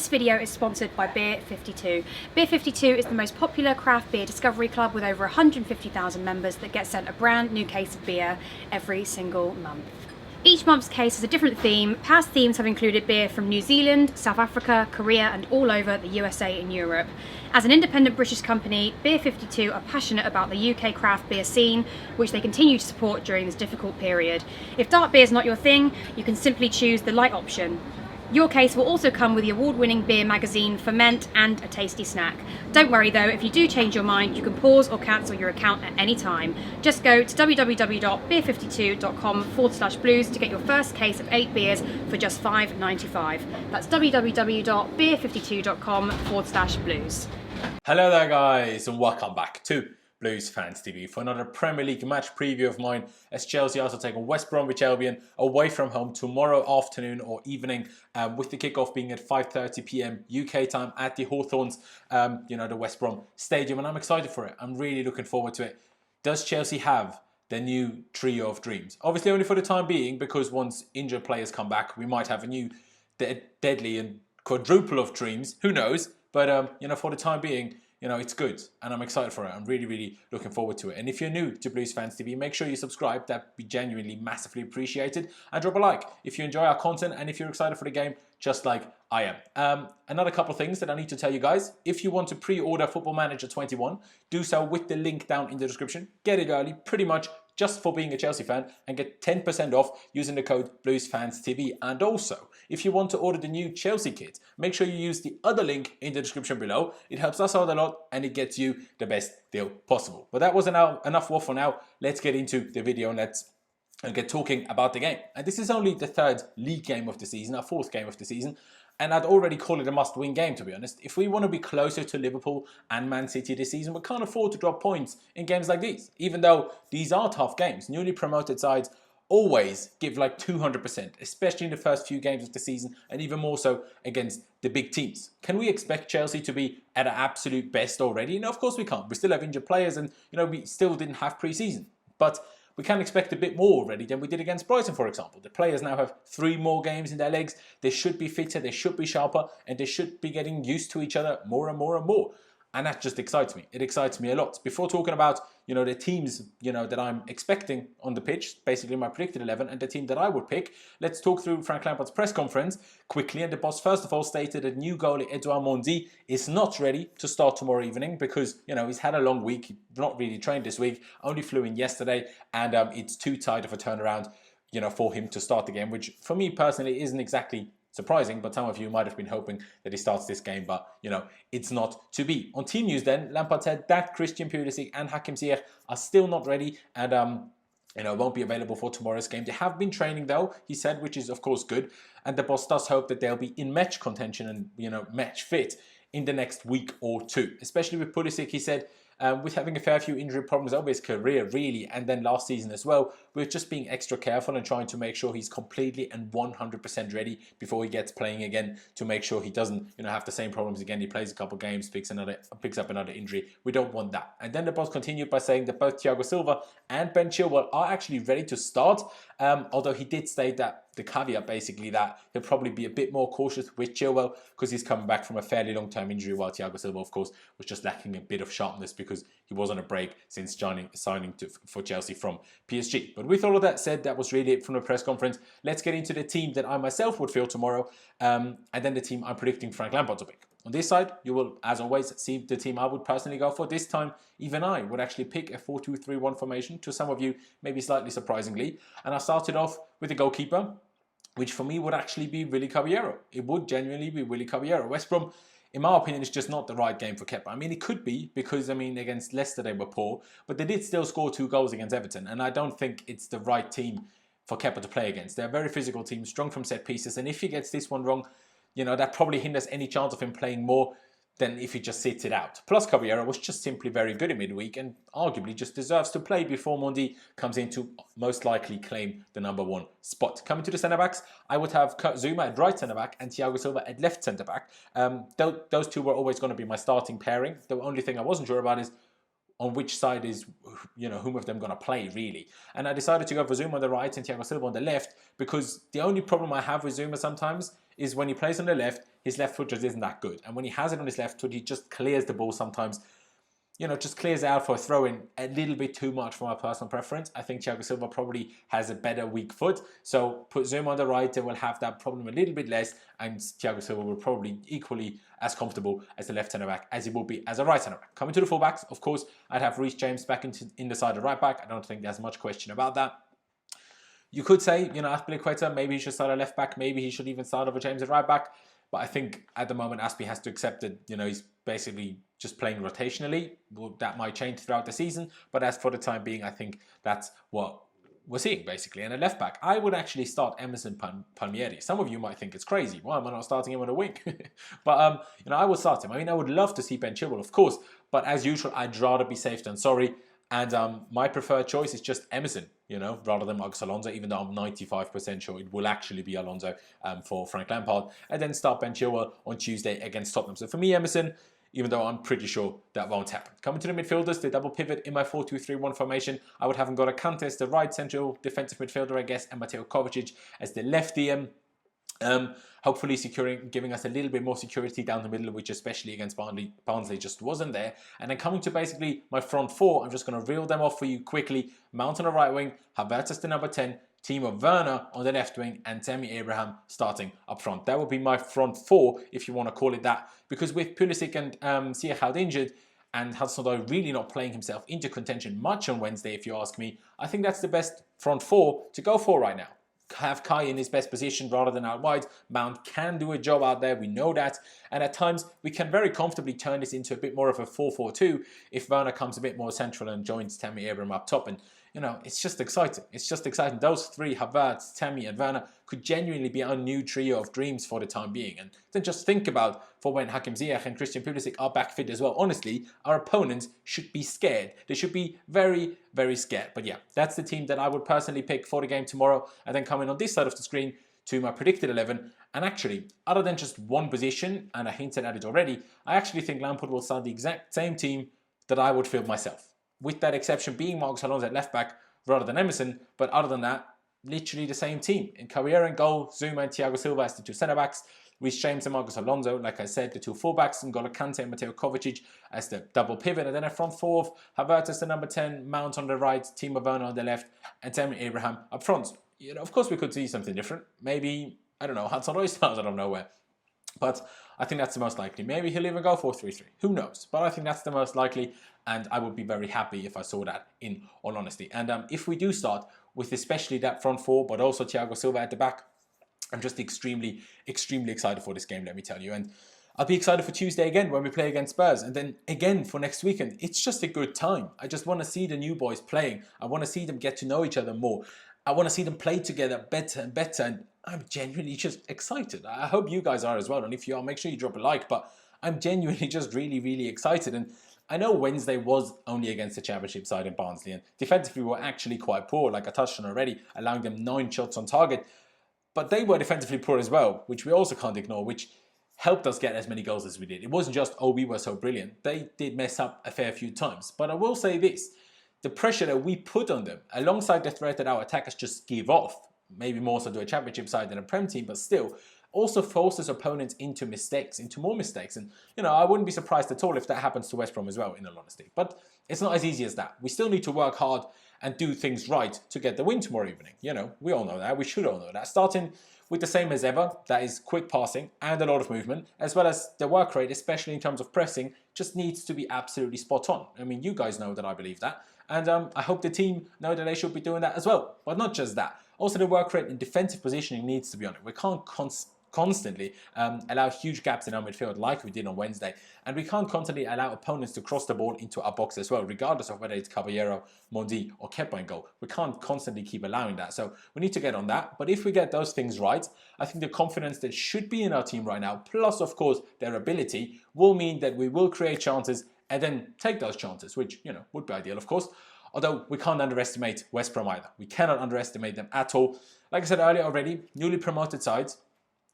This video is sponsored by Beer 52. Beer 52 is the most popular craft beer discovery club with over 150,000 members that get sent a brand new case of beer every single month. Each month's case has a different theme. Past themes have included beer from New Zealand, South Africa, Korea and all over the USA and Europe. As an independent British company, Beer 52 are passionate about the UK craft beer scene, which they continue to support during this difficult period. If dark beer is not your thing, you can simply choose the light option. Your case will also come with the award-winning beer magazine Ferment and a tasty snack. Don't worry though, if you do change your mind, you can pause or cancel your account at any time. Just go to www.beer52.com/blues to get your first case of 8 beers for just £5.95. That's www.beer52.com/blues. Hello there guys and welcome back to Blues Fans TV for another Premier League match preview of mine as Chelsea also take on West Bromwich Albion away from home tomorrow afternoon or evening, with the kickoff being at 5:30 p.m. UK time at the Hawthorns, the West Brom Stadium, and I'm excited for it. I'm really looking forward to it. Does Chelsea have the new trio of dreams? Obviously only for the time being, because once injured players come back we might have a new deadly and quadruple of dreams, who knows, but for the time being, it's good and I'm excited for it. I'm really looking forward to it. And if you're new to Blues Fans TV, make sure you subscribe. That'd be genuinely massively appreciated. And drop a like if you enjoy our content and if you're excited for the game, just like I am. Another couple of things that I need to tell you guys. If you want to pre-order Football Manager 21, do so with the link down in the description. Get it early, pretty much just for being a Chelsea fan, and get 10% off using the code BluesFansTV. And also, if you want to order the new Chelsea kit, make sure you use the other link in the description below. It helps us out a lot and it gets you the best deal possible. But that was enough waffle now. Let's get into the video and let's get talking about the game. And this is only the third league game of the season, our fourth game of the season. And I'd already call it a must-win game, to be honest. If we want to be closer to Liverpool and Man City this season, we can't afford to drop points in games like these. Even though these are tough games, newly promoted sides always give like 200%, especially in the first few games of the season, and even more so against the big teams. Can we expect Chelsea to be at an absolute best already? No, of course we can't. We still have injured players and, we still didn't have pre-season. But we can expect a bit more already than we did against Brighton, for example. The players now have 3 more games in their legs. They should be fitter, they should be sharper, and they should be getting used to each other more and more and more. And that just excites me. It excites me a lot. Before talking about, the teams, that I'm expecting on the pitch, basically my predicted 11 and the team that I would pick, let's talk through Frank Lampard's press conference quickly. And the boss, first of all, stated that new goalie Edouard Mendy is not ready to start tomorrow evening because, he's had a long week. He's not really trained this week, only flew in yesterday, and it's too tight of a turnaround, for him to start the game, which for me personally isn't exactly surprising, but some of you might have been hoping that he starts this game, but, it's not to be. On team news then, Lampard said that Christian Pulisic and Hakim Ziyech are still not ready and, won't be available for tomorrow's game. They have been training though, he said, which is of course good. And the boss does hope that they'll be in match contention and, match fit in the next week or two. Especially with Pulisic, he said, with having a fair few injury problems over his career, really, and then last season as well, we're just being extra careful and trying to make sure he's completely and 100% ready before he gets playing again, to make sure he doesn't, have the same problems again. He plays a couple games, picks up another injury. We don't want that. And then the boss continued by saying that both Thiago Silva and Ben Chilwell are actually ready to start, although he did state that the caveat basically that he'll probably be a bit more cautious with Chilwell because he's coming back from a fairly long-term injury, while Thiago Silva, of course, was just lacking a bit of sharpness because he was on a break since signing for Chelsea from PSG. But with all of that said, that was really it from the press conference. Let's get into the team that I myself would field tomorrow, and then the team I'm predicting Frank Lampard to pick. On this side, you will, as always, see the team I would personally go for. This time, even I would actually pick a 4-2-3-1 formation, to some of you, maybe slightly surprisingly. And I started off with the goalkeeper, which for me would actually be Willy Caballero. It would genuinely be Willy Caballero. West Brom, in my opinion, is just not the right game for Kepa. I mean, it could be because, against Leicester they were poor, but they did still score 2 goals against Everton. And I don't think it's the right team for Kepa to play against. They're a very physical team, strong from set pieces. And if he gets this one wrong, that probably hinders any chance of him playing more than if he just sits it out. Plus, Caballero was just simply very good in midweek and arguably just deserves to play before Mendy comes in to most likely claim the #1 spot. Coming to the centre-backs, I would have Kurt Zouma at right centre-back and Thiago Silva at left centre-back. Those two were always going to be my starting pairing. The only thing I wasn't sure about is on which side is, whom of them going to play, really. And I decided to go for Zouma on the right and Thiago Silva on the left because the only problem I have with Zouma sometimes is when he plays on the left, his left foot just isn't that good. And when he has it on his left foot, he just clears the ball sometimes, just clears out for a throw-in a little bit too much for my personal preference. I think Thiago Silva probably has a better weak foot. So put Zuma on the right, they will have that problem a little bit less, and Thiago Silva will probably equally as comfortable as the left centre back as he will be as a right centre back. Coming to the fullbacks, of course, I'd have Reece James back in the side of right back. I don't think there's much question about that. You could say, Aspilicueta, maybe he should start at left back, maybe he should even start over James at right back. But I think at the moment, Aspi has to accept that, he's basically just playing rotationally. Well, that might change throughout the season. But as for the time being, I think that's what we're seeing, basically. And at left back, I would actually start Emerson Palmieri. Some of you might think it's crazy. Why am I not starting him on a wing? But, I would start him. I would love to see Ben Chilwell, of course. But as usual, I'd rather be safe than sorry. And my preferred choice is just Emerson, rather than Marcos Alonso, even though I'm 95% sure it will actually be Alonso for Frank Lampard. And then start Ben Chilwell on Tuesday against Tottenham. So for me, Emerson, even though I'm pretty sure that won't happen. Coming to the midfielders, the double pivot in my 4-2-3-1 formation, I would have N'Golo Kante as the right central defensive midfielder, I guess, and Mateo Kovacic as the left DM. Hopefully giving us a little bit more security down the middle, which especially against Barnsley just wasn't there. And then coming to basically my front four, I'm just going to reel them off for you quickly. Mount on the right wing, Havertz as the number 10, Timo Werner on the left wing, and Tammy Abraham starting up front. That would be my front four, if you want to call it that, because with Pulisic and Ziyech out injured, and Hudson-Odoi really not playing himself into contention much on Wednesday, if you ask me, I think that's the best front four to go for right now. Have Kai in his best position rather than out wide. Mount can do a job out there, we know that. And at times, we can very comfortably turn this into a bit more of a 4-4-2 if Werner comes a bit more central and joins Tammy Abraham up top. And, it's just exciting. It's just exciting. Those three, Havertz, Tammy and Werner, could genuinely be a new trio of dreams for the time being. And then just think about for when Hakim Ziyech and Christian Pulisic are back fit as well. Honestly, our opponents should be scared. They should be very, very scared. But yeah, that's the team that I would personally pick for the game tomorrow. And then coming on this side of the screen to my predicted 11. And actually, other than just one position, and I hinted at it already, I actually think Lampard will start the exact same team that I would field myself. With that exception being Marcos Alonso at left back rather than Emerson. But other than that, literally the same team. In Carriera and goal, Zuma and Thiago Silva as the two centre-backs, Reece James and Marcos Alonso, like I said, the two full-backs, N'Golo Kante and Mateo Kovacic as the double pivot, and then a front four, Havertz as the number 10, Mount on the right, Timo Werner on the left, and Tammy Abraham up front. Of course we could see something different. Maybe, I don't know, Hudson-Odoi starts out of nowhere. But I think that's the most likely. Maybe he'll even go 4-3-3. Who knows? But I think that's the most likely, and I would be very happy if I saw that, in all honesty. And if we do start with especially that front four, but also Thiago Silva at the back, I'm just extremely, extremely excited for this game, let me tell you. And I'll be excited for Tuesday again when we play against Spurs. And then again for next weekend. It's just a good time. I just want to see the new boys playing. I want to see them get to know each other more. I want to see them play together better and better. And I'm genuinely just excited. I hope you guys are as well. And if you are, make sure you drop a like. But I'm genuinely just really, really excited. And I know Wednesday was only against the Championship side in Barnsley. And defensively we were actually quite poor, like I touched on already, allowing them 9 shots on target. But they were defensively poor as well, which we also can't ignore, which helped us get as many goals as we did. It wasn't just, oh, we were so brilliant. They did mess up a fair few times. But I will say this, the pressure that we put on them, alongside the threat that our attackers just give off, maybe more so to a Championship side than a Prem team, but still, also forces opponents into mistakes, into more mistakes. And, I wouldn't be surprised at all if that happens to West Brom as well, in all honesty. But it's not as easy as that. We still need to work hard and do things right to get the win tomorrow evening. We all know that. We should all know that. Starting with the same as ever, that is quick passing and a lot of movement, as well as the work rate, especially in terms of pressing, just needs to be absolutely spot on. I mean, you guys know that I believe that. And I hope the team know that they should be doing that as well. But not just that. Also, the work rate and defensive positioning needs to be on it. We can't constantly allow huge gaps in our midfield like we did on Wednesday. And we can't constantly allow opponents to cross the ball into our box as well, regardless of whether it's Caballero, Mondi or Kepa in goal. We can't constantly keep allowing that. So we need to get on that. But if we get those things right, I think the confidence that should be in our team right now, plus of course their ability, will mean that we will create chances and then take those chances, which, would be ideal, of course. Although we can't underestimate West Brom either. We cannot underestimate them at all. Like I said earlier already, newly promoted sides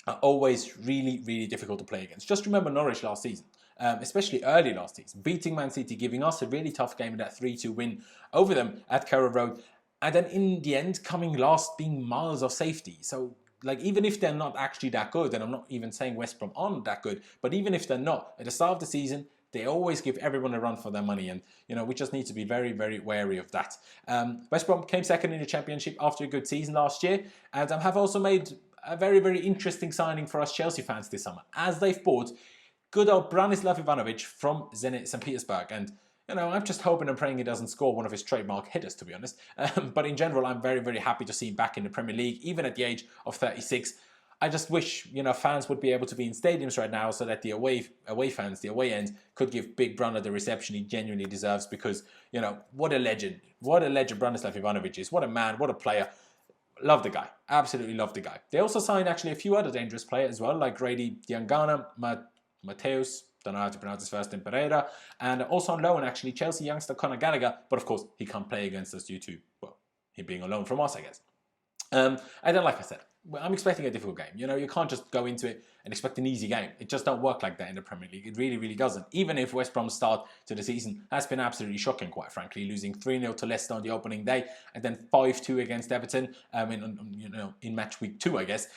are always really, really difficult to play against. Just remember Norwich last season, especially early last season, beating Man City, giving us a really tough game in that 3-2 win over them at Carrow Road, and then in the end coming last, being miles of safety. So like, even if they're not actually that good, and I'm not even saying West Brom aren't that good, but even if they're not, at the start of the season, they always give everyone a run for their money, and we just need to be very, very wary of that. West Brom came second in the Championship after a good season last year, and have also made a very, very interesting signing for us Chelsea fans this summer, as they've bought good old Branislav Ivanovic from Zenit St. Petersburg. And I'm just hoping and praying he doesn't score one of his trademark headers, to be honest. But in general, I'm very, very happy to see him back in the Premier League, even at the age of 36. I just wish, fans would be able to be in stadiums right now so that the away fans, the away end, could give Big Brunner the reception he genuinely deserves, because, what a legend. What a legend Branislav Ivanovic is. What a man, what a player. Love the guy. Absolutely love the guy. They also signed actually a few other dangerous players as well, like Grady Diangana, Mateus, don't know how to pronounce his first name, Pereira, and also on loan actually Chelsea youngster Conor Gallagher, but of course he can't play against us due to, well, him being on loan from us, I guess. And then, like I said, I'm expecting a difficult game. You can't just go into it and expect an easy game. It just don't work like that in the Premier League. It really, really doesn't. Even if West Brom's start to the season has been absolutely shocking, quite frankly, losing 3-0 to Leicester on the opening day and then 5-2 against Everton in match week 2, I guess.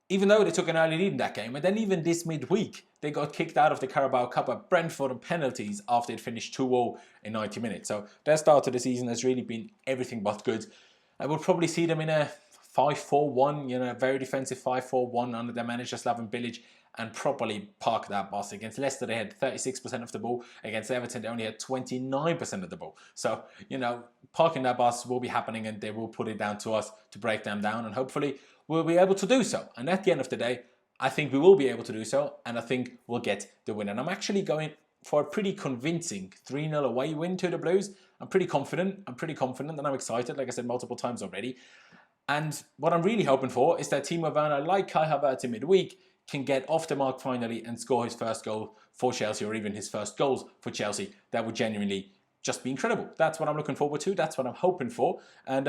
Even though they took an early lead in that game, and then even this midweek, they got kicked out of the Carabao Cup at Brentford on penalties after it finished 2-0 in 90 minutes. So their start to the season has really been everything but good. I would probably see them in a 5-4-1, a very defensive 5-4-1 under their manager Slaven Bilic, and properly park that bus. Against Leicester, they had 36% of the ball. Against Everton, they only had 29% of the ball. So, parking that bus will be happening, and they will put it down to us to break them down, and hopefully we'll be able to do so. And at the end of the day, I think we will be able to do so, and I think we'll get the win. And I'm actually going for a pretty convincing 3-0 away win to the Blues. I'm pretty confident, and I'm excited, like I said multiple times already. And what I'm really hoping for is that Timo Werner, like Kai Havertz in midweek, can get off the mark finally and score his first goal for Chelsea, or even his first goals for Chelsea. That would genuinely just be incredible. That's what I'm looking forward to. That's what I'm hoping for. And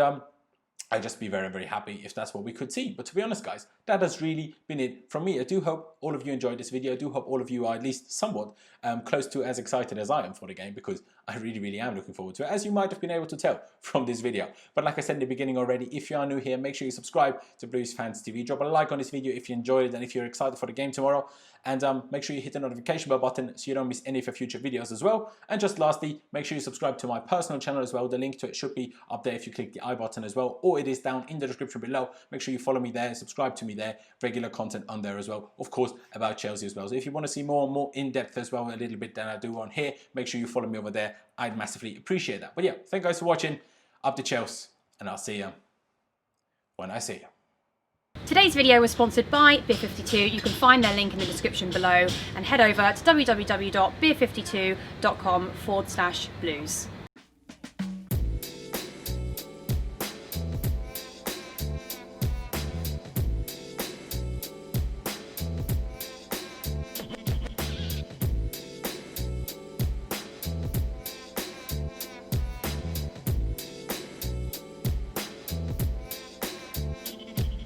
I'd just be very, very happy if that's what we could see. But to be honest, guys, that has really been it from me. I do hope all of you enjoyed this video. I do hope all of you are at least somewhat close to as excited as I am for the game, because I really, really am looking forward to it, as you might have been able to tell from this video. But like I said in the beginning already, if you are new here, make sure you subscribe to Blues Fans TV. Drop a like on this video if you enjoyed it and if you're excited for the game tomorrow. And make sure you hit the notification bell button so you don't miss any of the future videos as well. And just lastly, make sure you subscribe to my personal channel as well. The link to it should be up there if you click the I button as well, or it is down in the description below. Make sure you follow me there, subscribe to me there. Regular content on there as well, of course, about Chelsea as well. So if you want to see more in-depth as well, a little bit than I do on here, make sure you follow me over there. I'd massively appreciate that. But yeah, thank you guys for watching. Up to Chelsea, and I'll see you when I see you. Today's video was sponsored by Beer 52. You can find their link in the description below, and head over to www.beer52.com/blues.